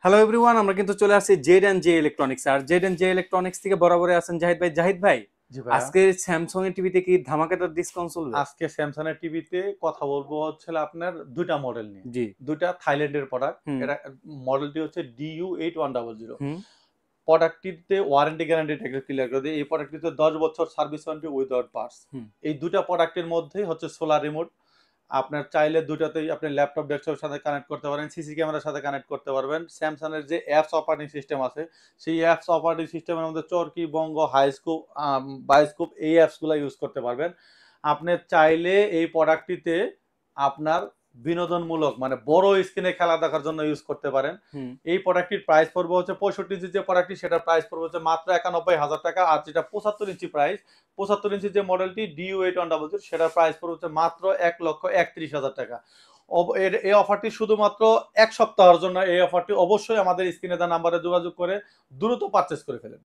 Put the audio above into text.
Hello everyone, আমরা কিন্তু চলে আসছি জেড এন্ড জে ইলেকট্রনিক্স। আর জেড এন্ড জে ইলেকট্রনিক্স থেকে বরাবরই আছেন জাহিদ ভাই। জাহিদ ভাই, জি ভাইয়া। আজকে স্যামসাং এর টিভিতে কি ধামাকাদার ডিসকাউন্ট চলবে? আজকে স্যামসাং এর টিভিতে কথা বলবো হচ্ছে আপনার ২ টা মডেল নিয়ে। জি। ২ টা থাইল্যান্ডের প্রোডাক্ট। হুম। এটা মডেলটি হচ্ছে DU8100। হুম। প্রোডাক্টটিতে ওয়ারেন্টি গ্যারান্টি থেকে ক্লিয়ার করে দিই। এই প্রোডাক্টটিতে ১০ বছর সার্ভিস ওয়ারেন্টি উইদাউট পার্টস। হুম। এই ২ টা প্রোডাক্টের মধ্যেই হচ্ছে সোলার রিমোট। আপনার চাইলে ২ টাতেই আপনি ল্যাপটপ, ডেস্কটপের সাথে কানেক্ট করতে পারেন, সিসি ক্যামেরার সাথে কানেক্ট করতে পারবেন। স্যামসাং এর যে অ্যাপস অপারেটিং সিস্টেম আছে, সেই অ্যাপস অপারেটিং সিস্টেমের মধ্যে চরকি, বঙ্গ, হাইস্কোপ, বায়োস্কোপ এই অ্যাপসগুলা ইউজ করতে পারবেন। আপনি চাইলে এই প্রোডাক্টটিতে আপনার বিনোদনমূলক মানে বড় স্ক্রিনে খেলা দেখার জন্য ইউজ করতে পারেন। হুম। এই প্রোডাক্টটির প্রাইস পড়বে হচ্ছে ৬৫ ইঞ্চির যে প্রোডাক্টটি সেটার প্রাইস পড়বে হচ্ছে মাত্র ৯১,০০০ টাকা। আর যেটা ৭৫ ইঞ্চি প্রাইস, ৭৫ ইঞ্চির যে মডেলটি DU8100 সেটার প্রাইস পড়বে হচ্ছে মাত্র ১,৩১,০০০ টাকা। এই অফারটি শুধুমাত্র ১ সপ্তাহের জন্য। এই অফারটি অবশ্যই আমাদের স্ক্রিনে দেওয়া নাম্বারে যোগাযোগ করে দ্রুত পারচেজ করে ফেলেন।